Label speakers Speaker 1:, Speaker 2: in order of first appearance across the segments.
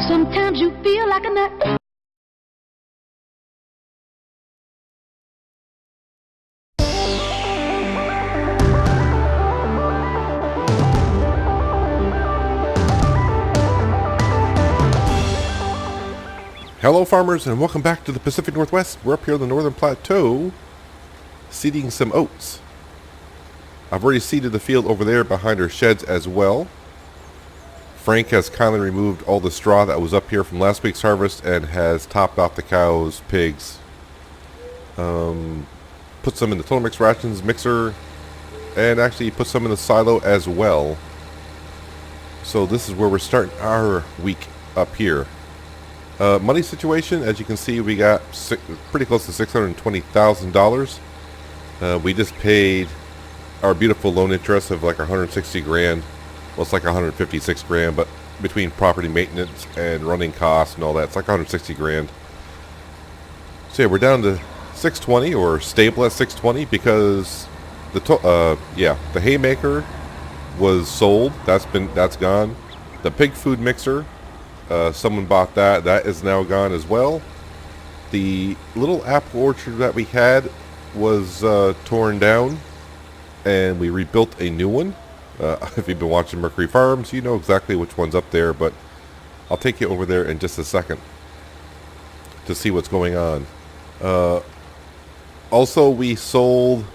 Speaker 1: Sometimes you feel like a nut.
Speaker 2: Hello farmers, and welcome back to the Pacific Northwest. We're up here on the Northern Plateau seeding some oats. I've already seeded the field over there behind our sheds as well. Frank has kindly removed all the straw that was up here from last week's harvest and has topped off the cows, pigs. Put some in the total mix rations mixer, and actually put some in the silo as well. So this is where we're starting our week up here. Money situation, as you can see, we got pretty close to $620,000. We just paid our beautiful loan interest of like 160 grand. Well, it's like 156 grand, but between property maintenance and running costs and all that, it's like 160 grand. So yeah, we're down to 620, or stable at 620, because the haymaker was sold. That's gone. The pig food mixer, someone bought that. That is now gone as well. The little apple orchard that we had was torn down, and we rebuilt a new one. If you've been watching Mercury Farms, you know exactly which one's up there, but I'll take you over there in just a second to see what's going on. Also, we sold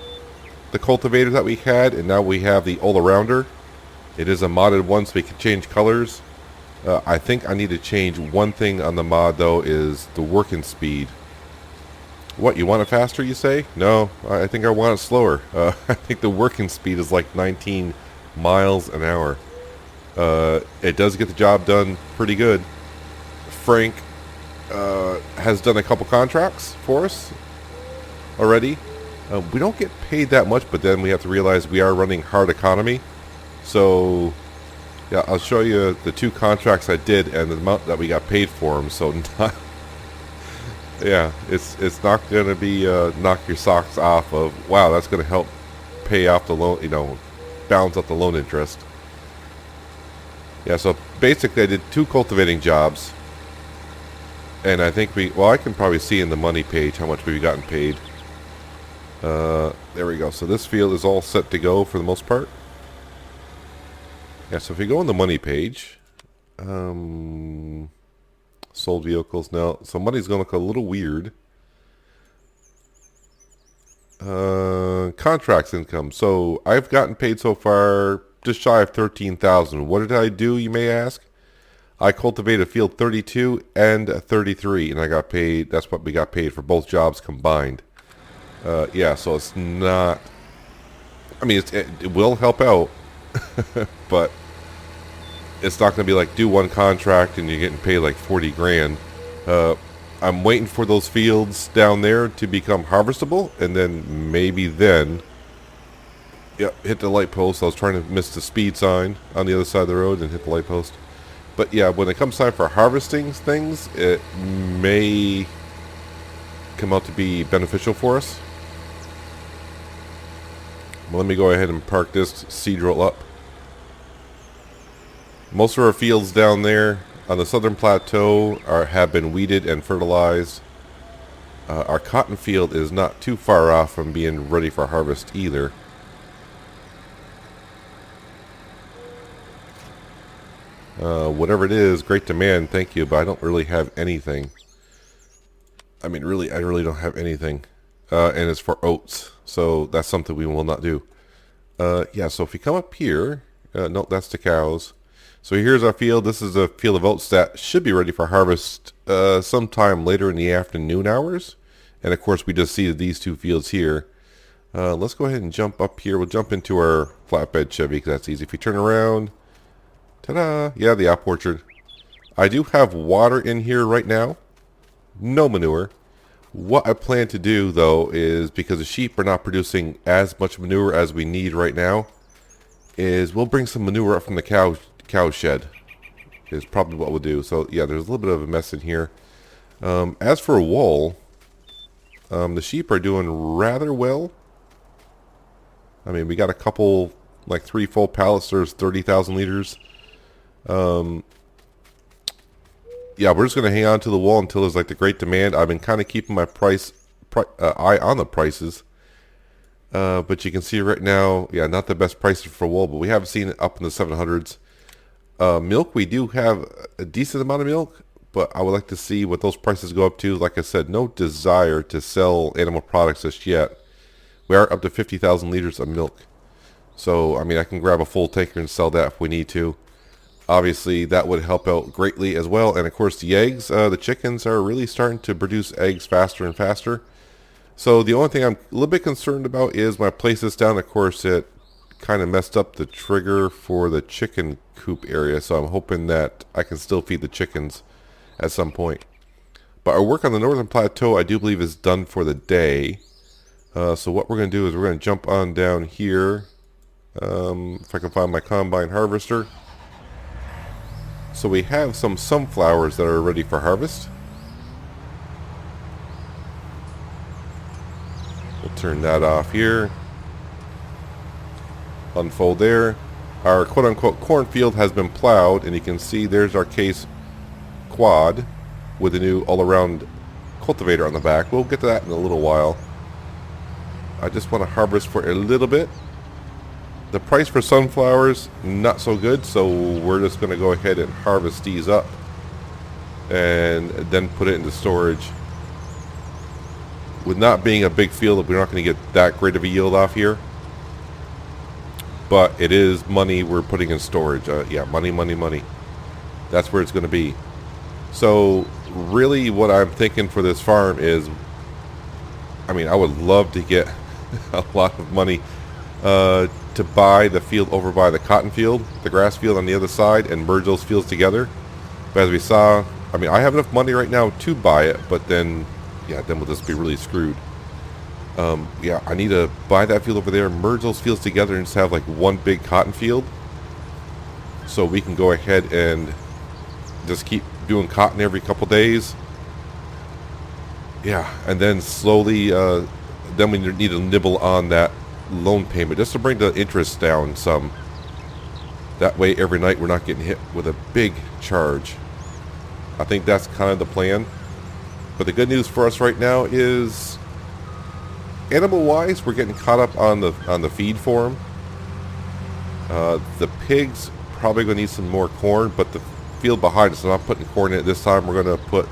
Speaker 2: the cultivator that we had, and now we have the all-arounder. It is a modded one, so we can change colors. I think I need to change one thing on the mod, though, is the working speed. What, you want it faster, you say? No, I think I want it slower. I think the working speed is like 19 miles an hour. It does get the job done pretty good. Frank has done a couple contracts for us already. We don't get paid that much, but then we have to realize we are running hard economy. So yeah, I'll show you the two contracts I did and the amount that we got paid for them. So yeah, it's not going to be knock your socks off of, wow, that's going to help pay off the loan, balance out the loan interest. Yeah, so basically I did two cultivating jobs, and I think I can probably see in the money page how much we've gotten paid. There we go. So this field is all set to go for the most part. Yeah, so if you go on the money page, sold vehicles now, so money's going to look a little weird. Contracts income. So I've gotten paid so far just shy of 13,000. What did I do, you may ask? I cultivated field 32 and 33, and I got paid. That's what we got paid for both jobs combined. Yeah, so it's not, I mean, it will help out, but it's not going to be like do one contract and you're getting paid like 40 grand. I'm waiting for those fields down there to become harvestable, and then maybe then, yeah, hit the light post. I was trying to miss the speed sign on the other side of the road and hit the light post. But yeah, when it comes time for harvesting things, it may come out to be beneficial for us. Well, let me go ahead and park this seed roll up. Most of our fields down there on the southern plateau have been weeded and fertilized. Our cotton field is not too far off from being ready for harvest either. Whatever it is, great demand, thank you, but I don't really have anything. I mean, really, I really don't have anything. And it's for oats, so that's something we will not do. Yeah, so if we come up here, no, that's the cows. So here's our field. This is a field of oats that should be ready for harvest sometime later in the afternoon hours. And of course, we just seeded these two fields here. Let's go ahead and jump up here. We'll jump into our flatbed Chevy because that's easy. If we turn around, ta-da! Yeah, the apple orchard. I do have water in here right now. No manure. What I plan to do, though, is because the sheep are not producing as much manure as we need right now, is we'll bring some manure up from the cow shed. Is probably what we'll do. So yeah, there's a little bit of a mess in here. As for wool, the sheep are doing rather well. I mean, we got a couple, like 3 full pallets. There's 30,000 liters. yeah, we're just going to hang on to the wool until there's like the great demand. I've been kind of keeping my eye on the prices. But you can see right now, yeah, not the best prices for wool, but we have seen it up in the 700s. Milk, we do have a decent amount of milk, but I would like to see what those prices go up to. Like I said, no desire to sell animal products just yet. We are up to 50,000 liters of milk. So, I mean, I can grab a full tanker and sell that if we need to. Obviously, that would help out greatly as well. And of course, the eggs, the chickens are really starting to produce eggs faster and faster. So the only thing I'm a little bit concerned about is when I place this down, of course, it kind of messed up the trigger for the chicken coop area. So I'm hoping that I can still feed the chickens at some point. But our work on the Northern Plateau, I do believe, is done for the day. So what we're going to do is we're going to jump on down here. If I can find my combine harvester. So we have some sunflowers that are ready for harvest. We'll turn that off here. Unfold there. Our quote-unquote cornfield has been plowed, and you can see there's our case quad with a new all-around cultivator on the back. We'll get to that in a little while. I just want to harvest for a little bit. The price for sunflowers, not so good, so we're just going to go ahead and harvest these up and then put it into storage. With not being a big field, we're not going to get that great of a yield off here. But it is money we're putting in storage. Yeah, money, money, money. That's where it's going to be. So really what I'm thinking for this farm is, I mean, I would love to get a lot of money to buy the field over by the cotton field, the grass field on the other side, and merge those fields together. But as we saw, I mean, I have enough money right now to buy it, but then, yeah, then we'll just be really screwed. Yeah, I need to buy that field over there, merge those fields together, and just have like one big cotton field, so we can go ahead and just keep doing cotton every couple days. Yeah, and then slowly, then we need to nibble on that loan payment just to bring the interest down some. That way every night we're not getting hit with a big charge. I think that's kind of the plan. But the good news for us right now is, animal wise, we're getting caught up on the feed for them. The pigs probably gonna need some more corn, but the field behind us, I'm not putting corn in it this time. We're gonna put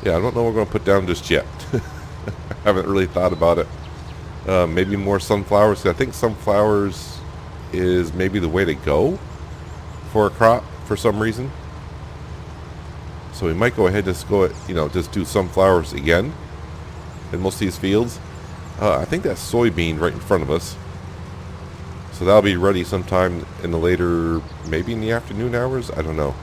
Speaker 2: yeah, I don't know what we're gonna put down just yet. I haven't really thought about it. Maybe more sunflowers. I think sunflowers is maybe the way to go for a crop for some reason. So we might go ahead and just go, just do sunflowers again in most of these fields. I think that's soybean right in front of us. So that'll be ready sometime in the later, maybe in the afternoon hours. I don't know.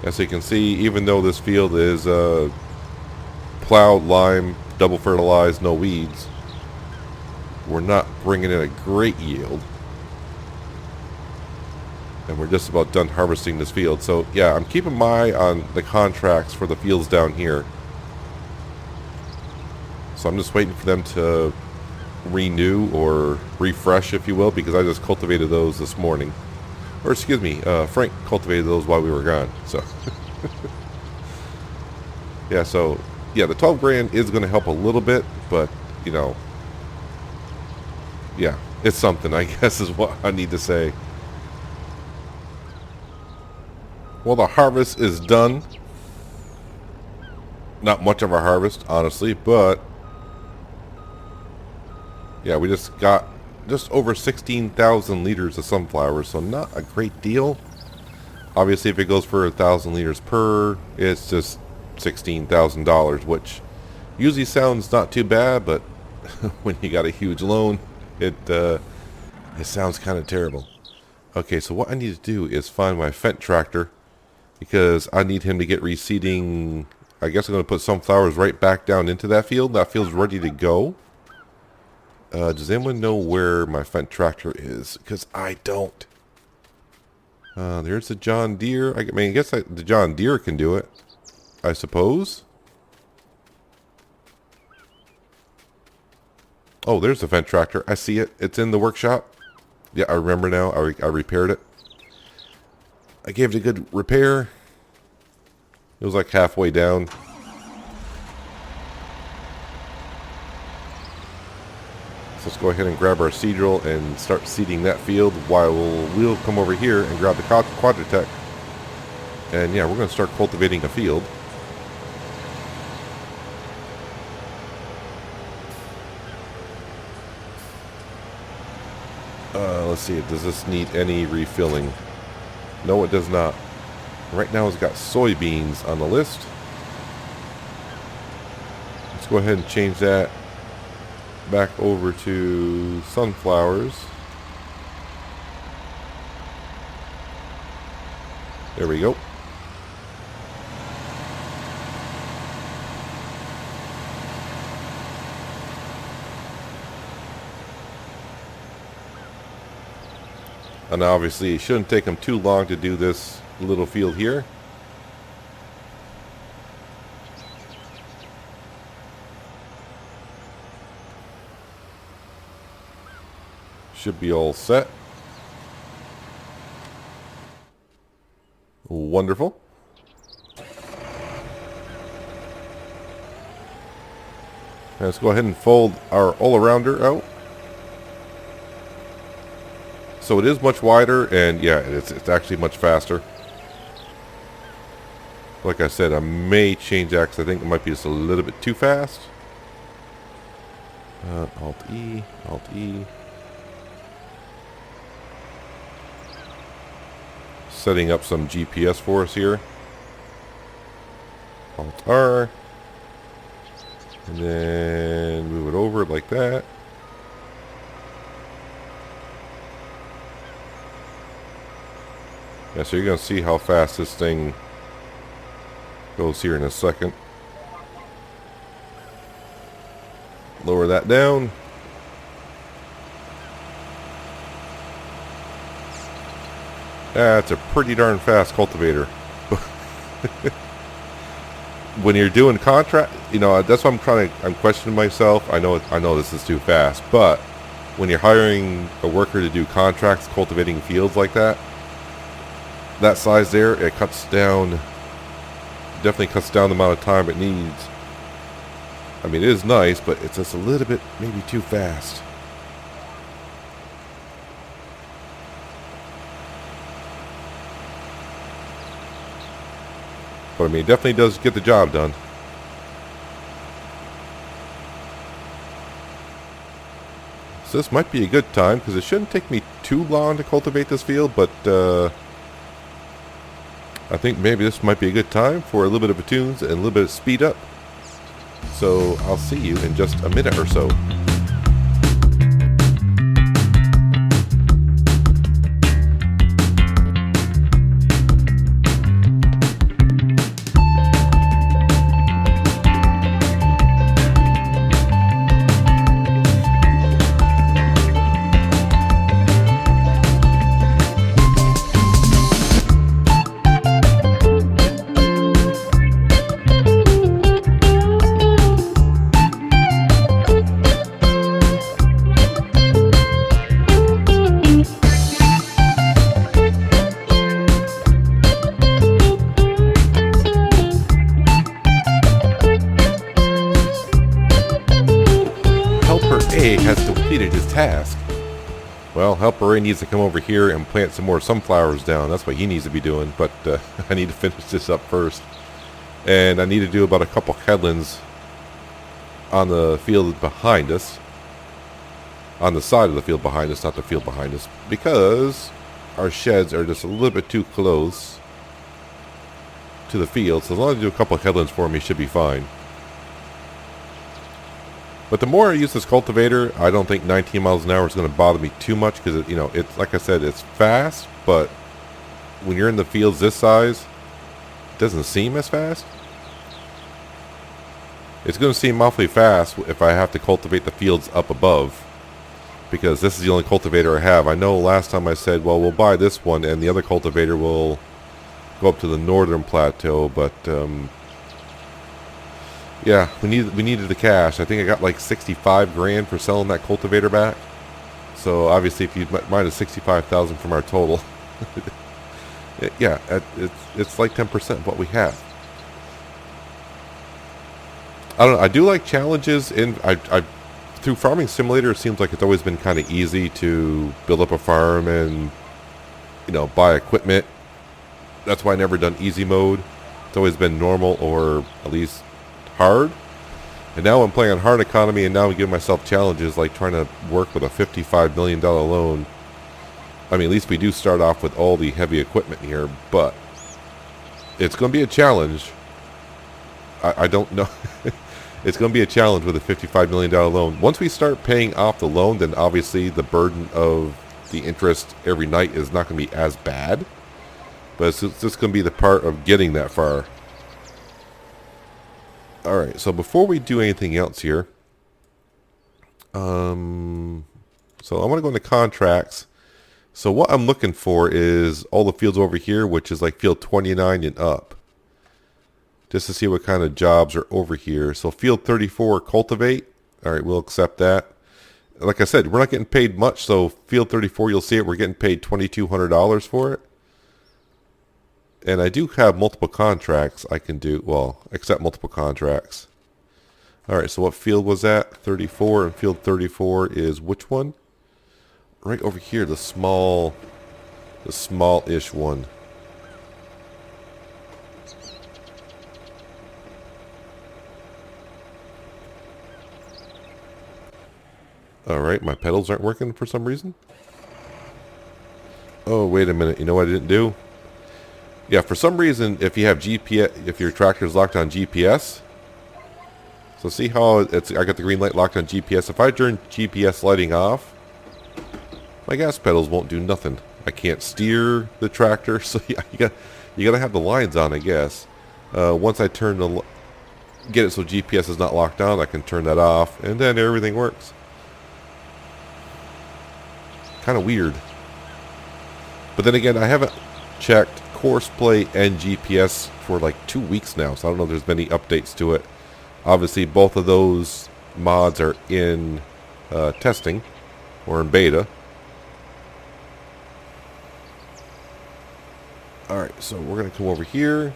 Speaker 2: As you can see, even though this field is plowed, lime, double fertilized, no weeds, we're not bringing in a great yield. And we're just about done harvesting this field. So yeah, I'm keeping my eye on the contracts for the fields down here. So I'm just waiting for them to renew or refresh, if you will, because I just cultivated those this morning. Or excuse me, Frank cultivated those while we were gone. So yeah, so yeah, the 12 grand is going to help a little bit, but yeah, it's something, I guess, is what I need to say. Well, the harvest is done. Not much of a harvest, honestly, but yeah, we just got just over 16,000 liters of sunflowers, so not a great deal. Obviously, if it goes for 1,000 liters per, it's just $16,000, which usually sounds not too bad, but when you got a huge loan, it sounds kind of terrible. Okay, so what I need to do is find my Fendt tractor, because I need him to get reseeding. I guess I'm going to put sunflowers right back down into that field. That field's ready to go. Does anyone know where my Fendt tractor is? Because I don't. There's the John Deere. I mean, I guess the John Deere can do it, I suppose. Oh, there's the Fendt tractor. I see it. It's in the workshop. Yeah, I remember now. I repaired it. I gave it a good repair. It was like halfway down. So let's go ahead and grab our seed drill and start seeding that field while we'll come over here and grab the quadratech. And yeah, we're going to start cultivating a field. Let's see, does this need any refilling? No, it does not. Right now it's got soybeans on the list. Let's go ahead and change that back over to sunflowers. There we go. And obviously it shouldn't take them too long to do this little field here. Should be all set. Wonderful. Now let's go ahead and fold our all-arounder out. So it is much wider, and yeah, it's actually much faster. Like I said, I may change that because I think it might be just a little bit too fast. Alt-E, Alt-E. Setting up some GPS for us here. Alt-R. And then move it over like that. Yeah, so you're going to see how fast this thing goes here in a second. Lower that down. That's a pretty darn fast cultivator. When you're doing contract, you know, that's what I'm questioning myself. I know this is too fast, but when you're hiring a worker to do contracts cultivating fields like that size there, it definitely cuts down the amount of time it needs. I mean, it is nice, but it's just a little bit maybe too fast. But I mean, it definitely does get the job done. So this might be a good time, because it shouldn't take me too long to cultivate this field, but I think maybe this might be a good time for a little bit of a tunes and a little bit of speed up. So I'll see you in just a minute or so. Has completed his task. Well, Helper A needs to come over here and plant some more sunflowers down. That's what he needs to be doing, but I need to finish this up first. And I need to do about a couple headlands on the field behind us. On the side of the field behind us, not the field behind us, because our sheds are just a little bit too close to the field. So as long as I do a couple headlands for me, should be fine. But the more I use this cultivator, I don't think 19 miles an hour is going to bother me too much, because you know, it's like I said, it's fast, but when you're in the fields this size, it doesn't seem as fast. It's going to seem awfully fast if I have to cultivate the fields up above, because this is the only cultivator I have. I know last time I said, well, we'll buy this one and the other cultivator will go up to the northern plateau, but yeah, we needed the cash. I think I got like 65 grand for selling that cultivator back. So obviously, if you minus 65,000 from our total, Yeah, it's like 10% of what we have. I don't know. I do like challenges in I through Farming Simulator. It seems like it's always been kind of easy to build up a farm and buy equipment. That's why I never done easy mode. It's always been normal or at least hard. And now I'm playing on hard economy, and now I'm giving myself challenges like trying to work with a $55 million loan. I mean, at least we do start off with all the heavy equipment here, but it's going to be a challenge. I don't know. It's going to be a challenge with a $55 million loan. Once we start paying off the loan, then obviously the burden of the interest every night is not going to be as bad. But it's just going to be the part of getting that far. Alright, so before we do anything else here, so I want to go into contracts. So what I'm looking for is all the fields over here, which is like field 29 and up. Just to see what kind of jobs are over here. So field 34, cultivate. Alright, we'll accept that. Like I said, we're not getting paid much, so field 34, you'll see it, we're getting paid $2,200 for it. And I do have multiple contracts I can do. Well, accept multiple contracts. Alright, so what field was that? 34, and field 34 is which one? Right over here, the small-ish one. Alright, my pedals aren't working for some reason. Oh, wait a minute. You know what I didn't do? Yeah, for some reason, if you have GPS, if your tractor is locked on GPS, so see how I got the green light locked on GPS. If I turn GPS lighting off, my gas pedals won't do nothing. I can't steer the tractor, so yeah, you gotta have the lines on, I guess. Once I get it so GPS is not locked on, I can turn that off, and then everything works. Kind of weird. But then again, I haven't checked Courseplay and GPS for like 2 weeks now, so I don't know if there's been any updates to it. Obviously, both of those mods are in testing or in beta. Alright, so we're going to come over here.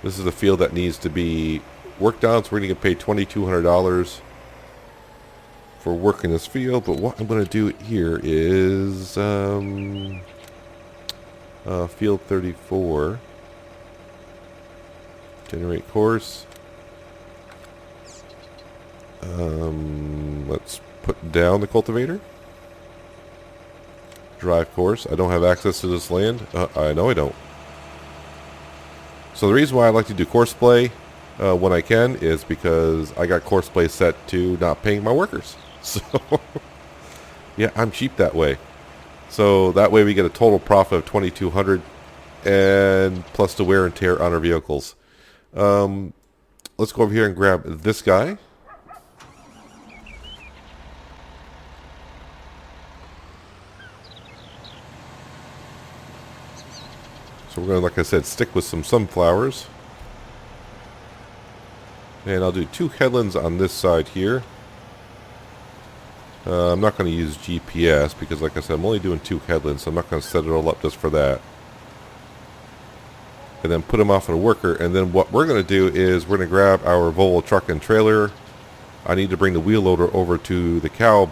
Speaker 2: This is a field that needs to be worked on, so we're going to get paid $2,200 for working this field. But what I'm going to do here is field 34. Generate course. Let's put down the cultivator. Drive course. I don't have access to this land. I know I don't. So the reason why I like to do Courseplay when I can is because I got Courseplay set to not paying my workers. So yeah, I'm cheap that way. So that way we get a total profit of $2,200 and plus the wear and tear on our vehicles. Let's go over here and grab this guy. So we're going to, like I said, stick with some sunflowers. And I'll do 2 headlands on this side here. I'm not going to use GPS because, like I said, I'm only doing 2 headlands, so I'm not going to set it all up just for that. And then put them off on a worker. And then what we're going to do is we're going to grab our Volvo truck and trailer. I need to bring the wheel loader over to the cow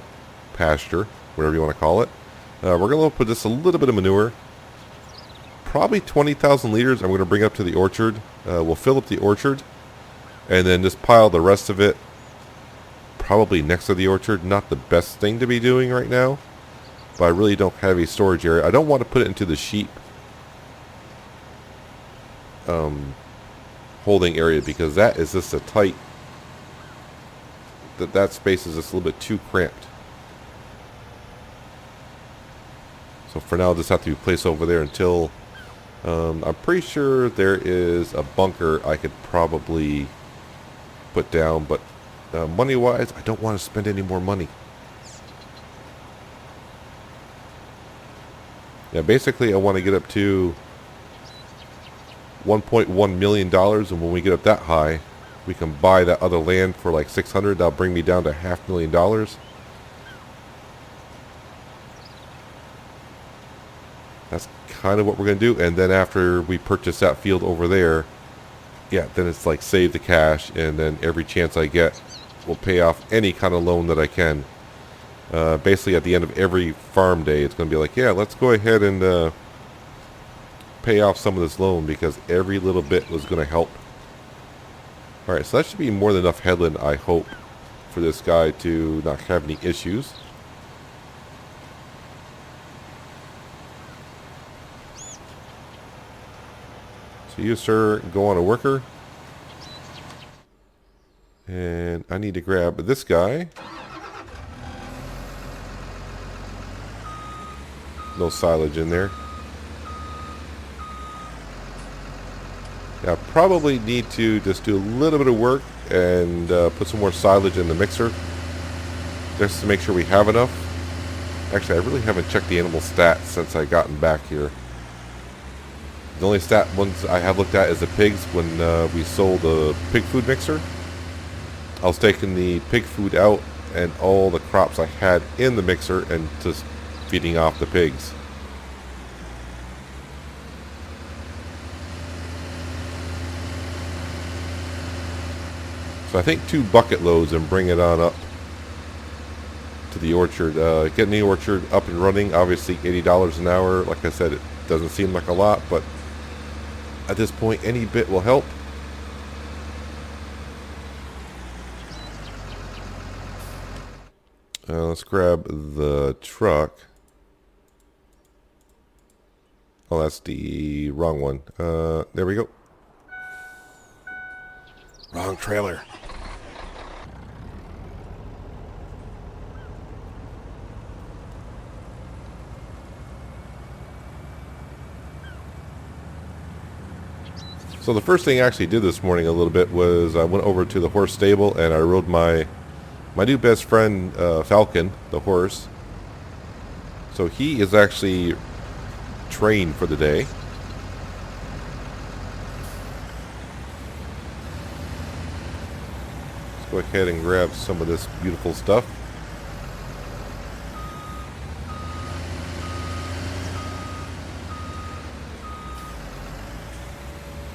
Speaker 2: pasture, whatever you want to call it. We're going to put just a little bit of manure. Probably 20,000 liters I'm going to bring up to the orchard. We'll fill up the orchard and then just pile the rest of it probably next to the orchard. Not the best thing to be doing right now, but I really don't have a storage area. I don't want to put it into the sheep holding area because that is just a tight, that space is just a little bit too cramped. So for now I'll just have to be placed over there until I'm pretty sure there is a bunker I could probably put down, but money wise I don't want to spend any more money. Yeah, basically I want to get up to $1.1 million, and when we get up that high we can buy that other land for like 600. That'll bring me down to $500,000. That's kind of what we're going to do. And then after we purchase that field over there, yeah, then it's like save the cash, and then every chance I get will pay off any kind of loan that I can. Basically, at the end of every farm day, it's going to be like, yeah, let's go ahead and pay off some of this loan, because every little bit was going to help. Alright, so that should be more than enough headland, I hope, for this guy to not have any issues. So you, sir, go on a worker. And I need to grab this guy. No silage in there. I probably need to just do a little bit of work and put some more silage in the mixer, just to make sure we have enough. Actually, I really haven't checked the animal stats since I gotten back here. The only stat ones I have looked at is the pigs when we sold the pig food mixer. I was taking the pig food out and all the crops I had in the mixer and just feeding off the pigs. So I think 2 bucket loads and bring it on up to the orchard. Getting the orchard up and running, obviously $80 an hour. Like I said, it doesn't seem like a lot, but at this point, any bit will help. Let's grab the truck. Oh, that's the wrong one. There we go. Wrong trailer. So the first thing I actually did this morning a little bit was I went over to the horse stable and I rode my new best friend, Falcon, the horse. So he is actually trained for the day. Let's go ahead and grab some of this beautiful stuff.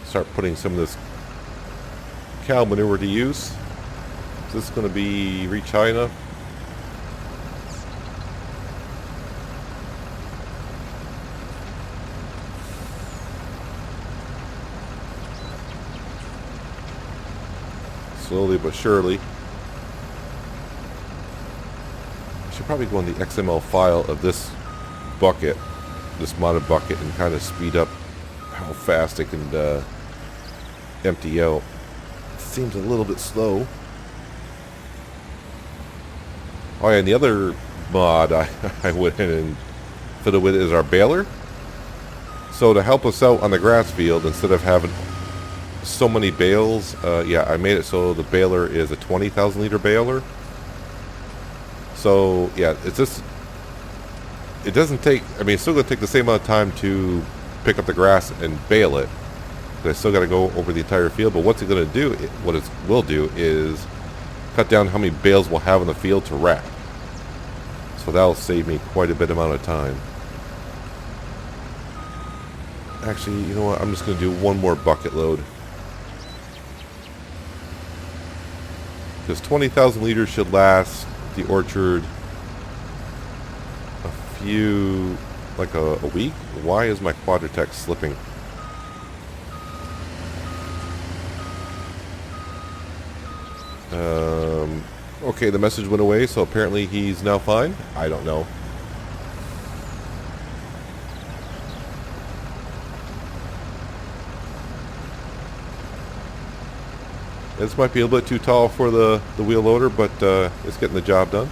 Speaker 2: Start putting some of this cow manure to use. Is this going to be reach high enough? Slowly but surely. I should probably go on the XML file of this bucket, this modded bucket, and kind of speed up how fast it can empty out. It seems a little bit slow. Oh yeah, and the other mod I went in and fiddled with is our baler. So to help us out on the grass field, instead of having so many bales, yeah, I made it so the baler is a 20,000 liter baler. So yeah, it's just, it doesn't take, I mean, it's still going to take the same amount of time to pick up the grass and bale it. I still got to go over the entire field, but what's it going to do? What it will do is cut down how many bales we'll have in the field to wrap. So that'll save me quite a bit amount of time. Actually, you know what? I'm just going to do one more bucket load. Because 20,000 liters should last the orchard a few, like a week. Why is my Quadratech slipping? Okay, the message went away, so apparently he's now fine. I don't know. This might be a little bit too tall for the wheel loader, but it's getting the job done.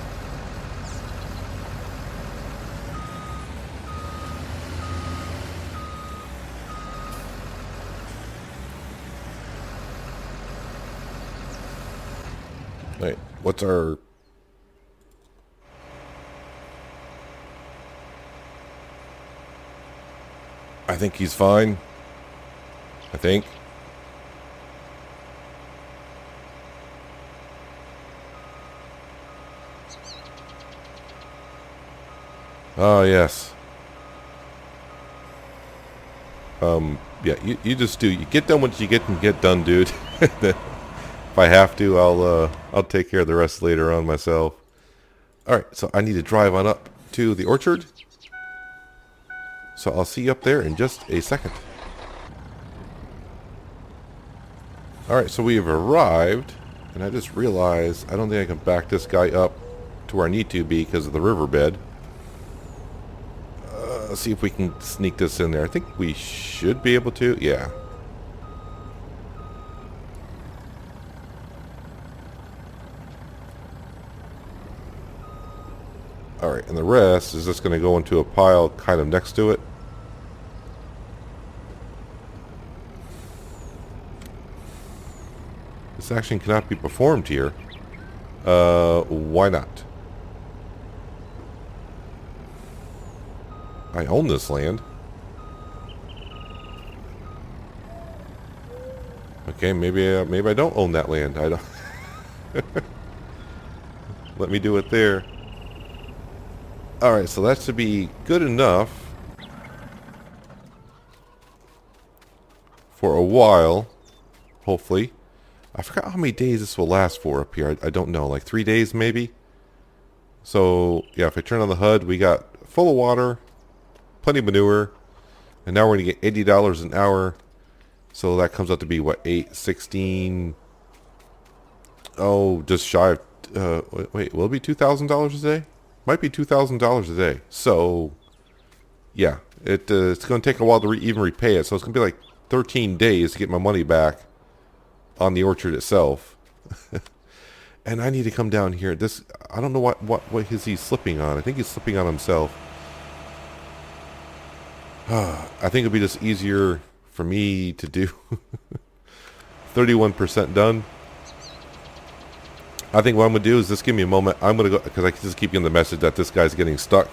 Speaker 2: Alright, what's our... I think he's fine. I think. Oh, yes. Yeah, you just do. You get done what you can get done, dude. If I have to, I'll take care of the rest later on myself. All right, so I need to drive on up to the orchard. So I'll see you up there in just a second. All right, so we have arrived, and I just realized I don't think I can back this guy up to where I need to be because of the riverbed. Let's see if we can sneak this in there. I think we should be able to. Yeah. Alright, and the rest is just going to go into a pile kind of next to it. This action cannot be performed here. Why not? I own this land. Okay, maybe I don't own that land. I don't. Let me do it there. Alright, so that should be good enough for a while, hopefully. I forgot how many days this will last for up here. I don't know, like 3 days maybe? So, yeah, if I turn on the HUD, we got full of water, plenty of manure, and now we're going to get $80 an hour. So that comes out to be, what, 8, 16... Oh, just shy of... wait, will it be $2,000 a day? Might be $2,000 a day. So, yeah, it's going to take a while to even repay it. So it's going to be like 13 days to get my money back on the orchard itself. And I need to come down here. This, I don't know what is he slipping on. I think he's slipping on himself. I think it'd be just easier for me to do. 31% done. I think what I'm going to do is just give me a moment. I'm going to go, because I just keep getting the message that this guy's getting stuck.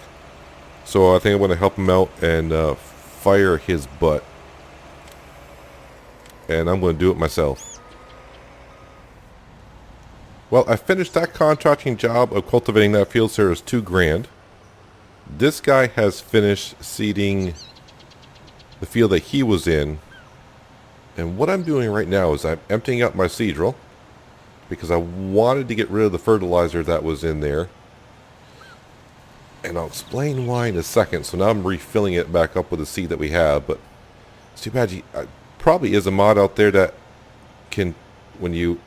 Speaker 2: So I think I'm going to help him out and fire his butt. And I'm going to do it myself. Well, I finished that contracting job of cultivating that field, so it's $2,000. This guy has finished seeding the field that he was in. And what I'm doing right now is I'm emptying out my seed drill, because I wanted to get rid of the fertilizer that was in there. And I'll explain why in a second. So now I'm refilling it back up with the seed that we have. But it's too bad. Probably is a mod out there that can, when you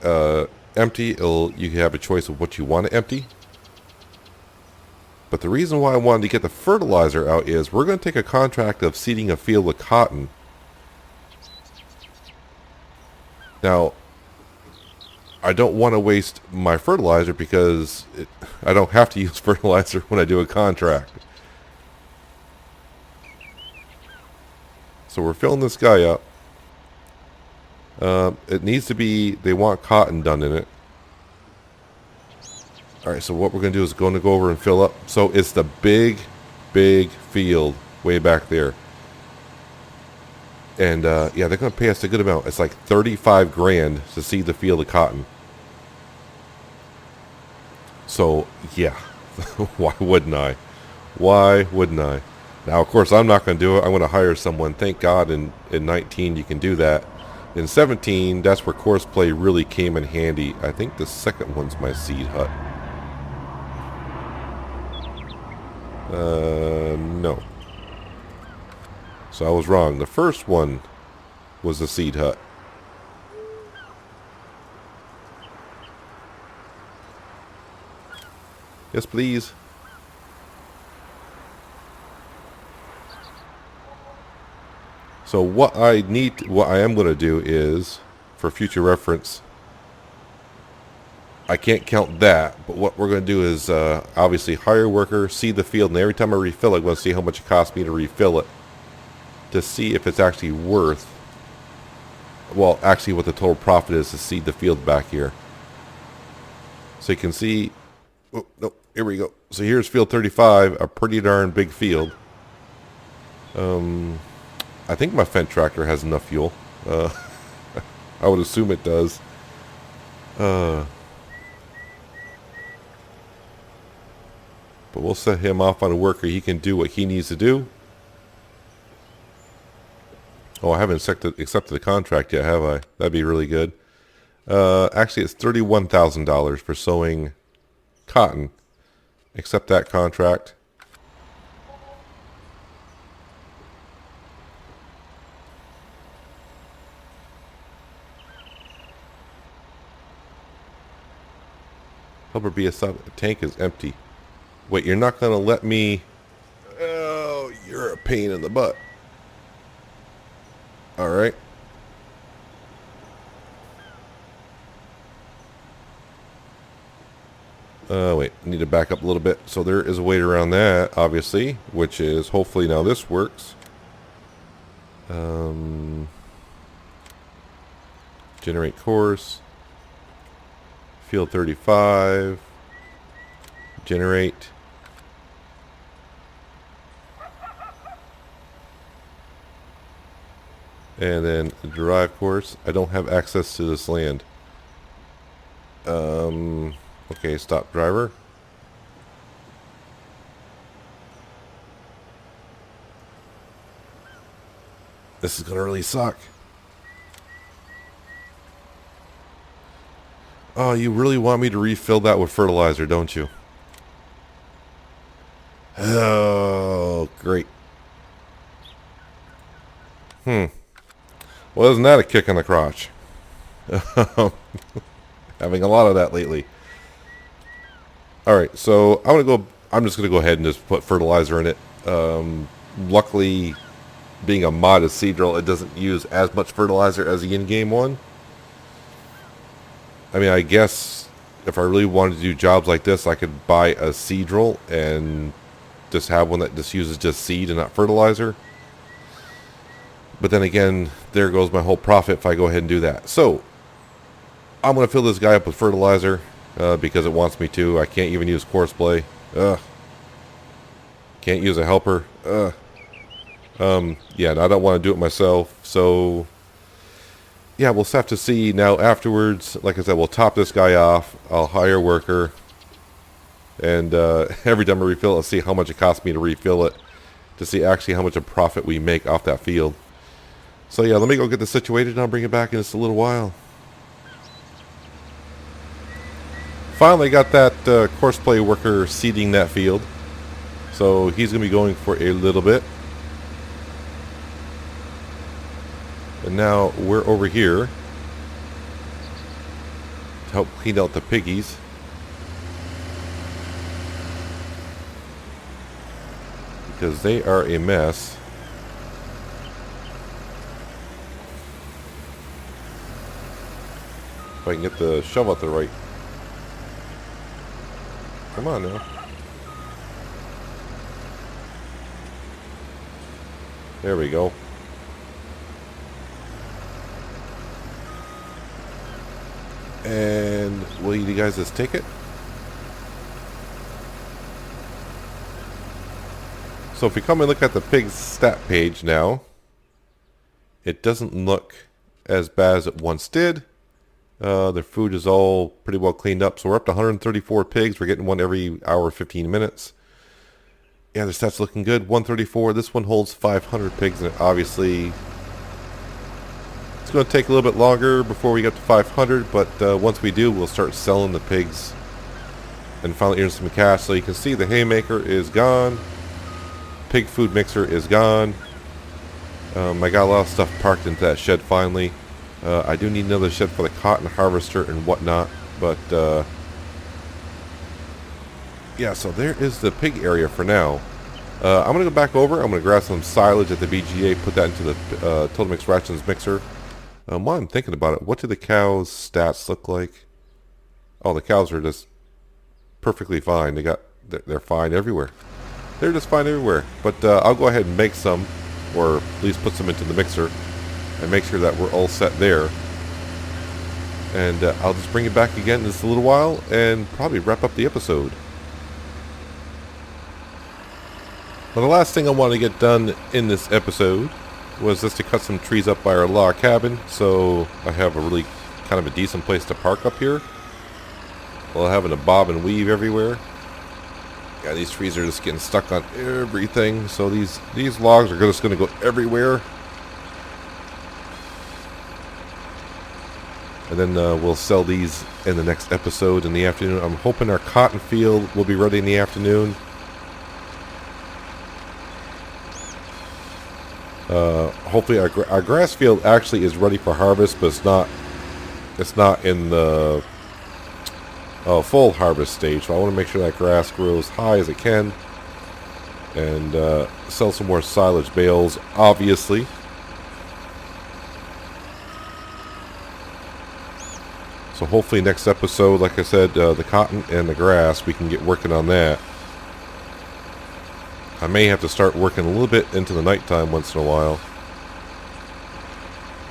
Speaker 2: empty, you have a choice of what you want to empty. But the reason why I wanted to get the fertilizer out is we're going to take a contract of seeding a field with cotton. Now, I don't want to waste my fertilizer because I don't have to use fertilizer when I do a contract. So we're filling this guy up. It needs to be, they want cotton done in it. Alright, so what we're going to do is going to go over and fill up. So it's the big field way back there. And yeah, they're going to pay us a good amount. It's like $35,000 to seed the field of cotton. So, yeah. Why wouldn't I? Why wouldn't I? Now, of course, I'm not going to do it. I'm going to hire someone. Thank God in 19 you can do that. In 17, that's where course play really came in handy. I think the second one's my seed hut. No. So I was wrong. The first one was the seed hut. Yes, please. So what I am going to do is, for future reference, I can't count that, but what we're going to do is obviously hire a worker, seed the field, and every time I refill it, I'm going to see how much it costs me to refill it to see if it's actually worth, well, actually what the total profit is to seed the field back here. So you can see, oh, no, here we go. So here's field 35, a pretty darn big field. I think my Fendt tractor has enough fuel. I would assume it does. But we'll set him off on a worker. He can do what he needs to do. Oh, I haven't accepted the contract yet, have I? That'd be really good. Actually, it's $31,000 for sowing cotton. Accept that contract. Helper BSI tank is empty. Wait, you're not going to let me... Oh, you're a pain in the butt. Alright. Wait, I need to back up a little bit. So there is a way around that, obviously, which is hopefully now this works. Generate course. Field 35. Generate. And then derive course. I don't have access to this land. Okay, stop driver. This is gonna really suck. Oh, you really want me to refill that with fertilizer, don't you? Oh, great. Well, isn't that a kick in the crotch? Having a lot of that lately. Alright, so I'm just gonna go ahead and just put fertilizer in it. Luckily, being a mod of Seedrill, it doesn't use as much fertilizer as the in-game one. I mean, I guess if I really wanted to do jobs like this, I could buy a Seedrill and just have one that just uses just seed and not fertilizer. But then again, there goes my whole profit if I go ahead and do that. So, I'm going to fill this guy up with fertilizer because it wants me to. I can't even use course play. Can't use a helper. Yeah, I don't want to do it myself. So, yeah, we'll have to see now afterwards. Like I said, we'll top this guy off. I'll hire a worker. And every time I refill it, I'll see how much it costs me to refill it. To see actually how much of profit we make off that field. So yeah, let me go get this situated and I'll bring it back in just a little while. Finally got that courseplay worker seeding that field. So he's going to be going for a little bit. And now we're over here to help clean out the piggies. Because they are a mess. If I can get the shovel at the right. Come on now. There we go. And will you guys just take it? So if we come and look at the pig's stat page now, it doesn't look as bad as it once did. Their food is all pretty well cleaned up. So we're up to 134 pigs. We're getting one every hour, 15 minutes. Yeah, the stats looking good. 134. This one holds 500 pigs in it. Obviously, it's going to take a little bit longer before we get to 500. But once we do, we'll start selling the pigs and finally earn some cash. So you can see the haymaker is gone. Pig food mixer is gone. I got a lot of stuff parked into that shed finally. I do need another shed for the cotton harvester and whatnot, but yeah, so there is the pig area for now. I'm going to go back over. I'm going to grab some silage at the BGA, put that into the Total Mix Rations mixer. While I'm thinking about it, what do the cows' stats look like? Oh, the cows are just perfectly fine. They're fine everywhere. They're just fine everywhere. But I'll go ahead and make some, or at least put some into the mixer. And make sure that we're all set there. And I'll just bring it back again in just a little while and probably wrap up the episode. Well, the last thing I wanted to get done in this episode was just to cut some trees up by our log cabin. So I have a really kind of a decent place to park up here. While having a bob and weave everywhere. Yeah, these trees are just getting stuck on everything. So these logs are just going to go everywhere. And then we'll sell these in the next episode in the afternoon. I'm hoping our cotton field will be ready in the afternoon. Hopefully our grass field actually is ready for harvest, but it's not in the full harvest stage. So I want to make sure that grass grows high as it can, and sell some more silage bales, obviously. So hopefully next episode, like I said, the cotton and the grass, we can get working on that. I may have to start working a little bit into the nighttime once in a while,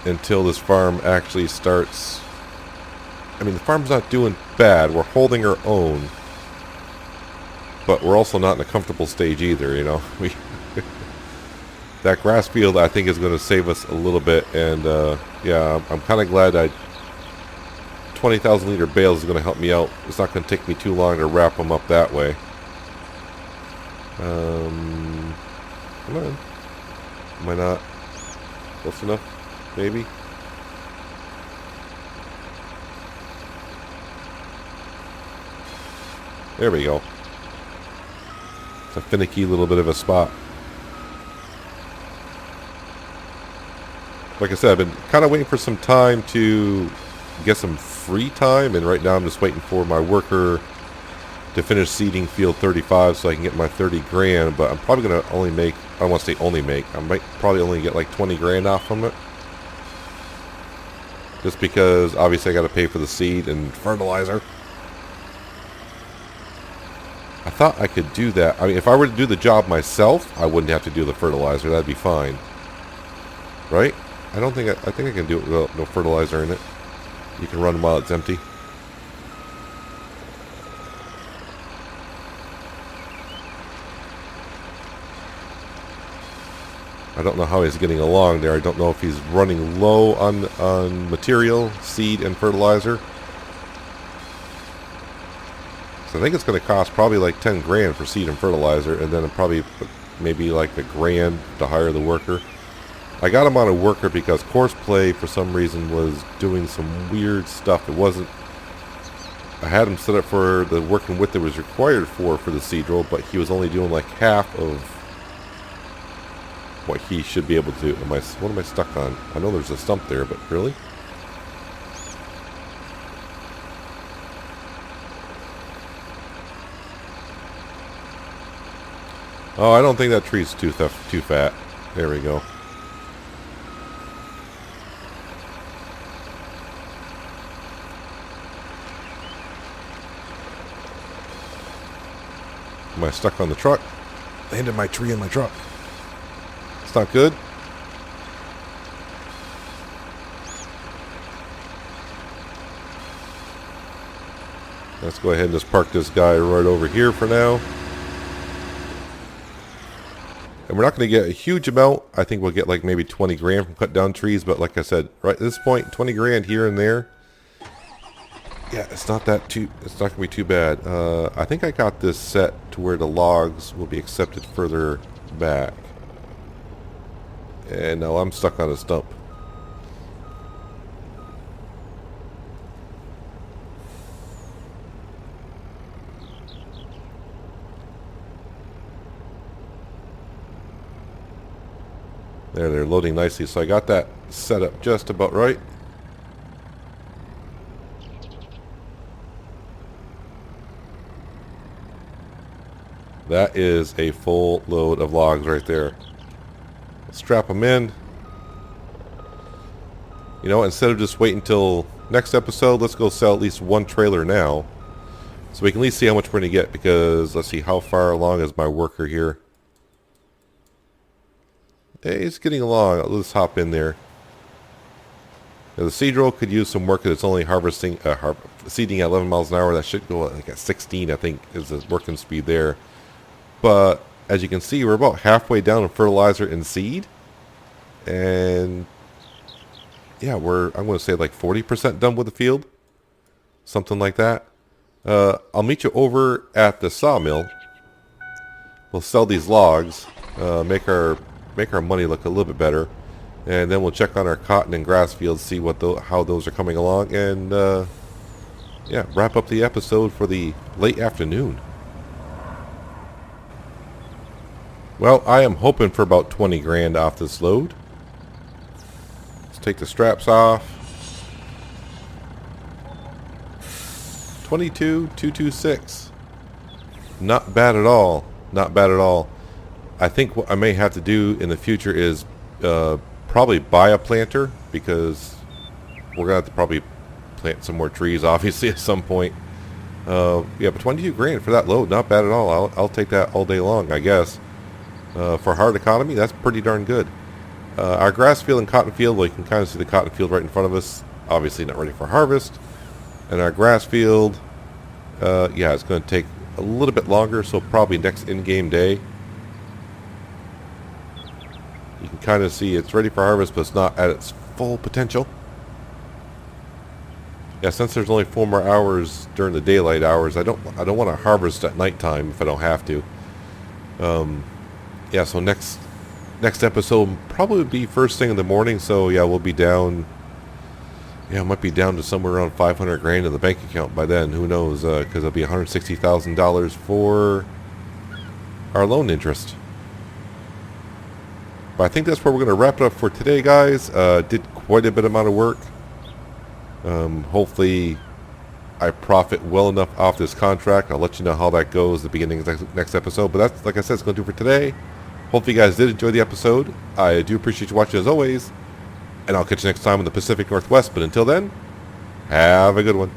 Speaker 2: until this farm actually starts. I mean, the farm's not doing bad. We're holding our own, but we're also not in a comfortable stage either, you know. That grass field, I think, is going to save us a little bit, and yeah, I'm kind of glad 20,000 liter bales is going to help me out. It's not going to take me too long to wrap them up that way. Come on. Am I not close enough? Maybe? There we go. It's a finicky little bit of a spot. Like I said, I've been kind of waiting for some time to get some free time, and right now I'm just waiting for my worker to finish seeding field 35 so I can get my 30 grand, but I'm probably going to only make, I don't want to say only make, I might probably only get like 20 grand off from it. Just because obviously I got to pay for the seed and fertilizer. I thought I could do that. I mean, if I were to do the job myself, I wouldn't have to do the fertilizer. That'd be fine. Right? I think I can do it without no fertilizer in it. You can run while it's empty. I don't know how he's getting along there. I don't know if he's running low on material, seed, and fertilizer. So I think it's going to cost probably like 10 grand for seed and fertilizer, and then probably maybe like a grand to hire the worker. I got him on a worker because Courseplay for some reason was doing some weird stuff. It wasn't, I had him set up for the working width that was required for the seed roll, but he was only doing like half of what he should be able to do. What am I stuck on? I know there's a stump there, but really? Oh, I don't think that tree's too fat. There we go. Am I stuck on the truck? Landed my tree in my truck. It's not good. Let's go ahead and just park this guy right over here for now. And we're not going to get a huge amount. I think we'll get like maybe 20 grand from cut down trees. But like I said, right at this point, 20 grand here and there. Yeah, it's not going to be too bad. I think I got this set to where the logs will be accepted further back. And now I'm stuck on a stump. There, they're loading nicely. So I got that set up just about right. That is a full load of logs right there. Strap them in. You know, instead of just waiting until next episode, let's go sell at least one trailer now, so we can at least see how much we're going to get. Because let's see, how far along is my worker here? Hey, he's getting along. Let's hop in there. Now, the seed roll could use some work because it's only seeding at 11 miles an hour. That should go like at 16, I think, is the working speed there. But as you can see, we're about halfway down in fertilizer and seed. And yeah, I'm going to say like 40% done with the field. Something like that. I'll meet you over at the sawmill. We'll sell these logs. Make our money look a little bit better. And then we'll check on our cotton and grass fields, see what how those are coming along, and yeah, wrap up the episode for the late afternoon. Well, I am hoping for about 20 grand off this load. Let's take the straps off. 22,226. Not bad at all. Not bad at all. I think what I may have to do in the future is probably buy a planter, because we're gonna have to probably plant some more trees, obviously, at some point. Yeah, but 22 grand for that load, not bad at all. I'll take that all day long, I guess. For hard economy, that's pretty darn good. Our grass field and cotton field, well, you can kind of see the cotton field right in front of us. Obviously not ready for harvest. And our grass field, yeah, it's going to take a little bit longer, so probably next in-game day. You can kind of see it's ready for harvest, but it's not at its full potential. Yeah, since there's only 4 more hours during the daylight hours, I don't want to harvest at nighttime if I don't have to. Yeah, so next episode probably would be first thing in the morning. So yeah, we'll be down. Yeah, it might be down to somewhere around 500 grand in the bank account by then. Who knows? Because it'll be $160,000 for our loan interest. But I think that's where we're going to wrap it up for today, guys. Did quite a bit amount of work. Hopefully I profit well enough off this contract. I'll let you know how that goes at the beginning of the next episode. But that's, like I said, it's going to do for today. Hopefully you guys did enjoy the episode. I do appreciate you watching as always. And I'll catch you next time in the Pacific Northwest. But until then, have a good one.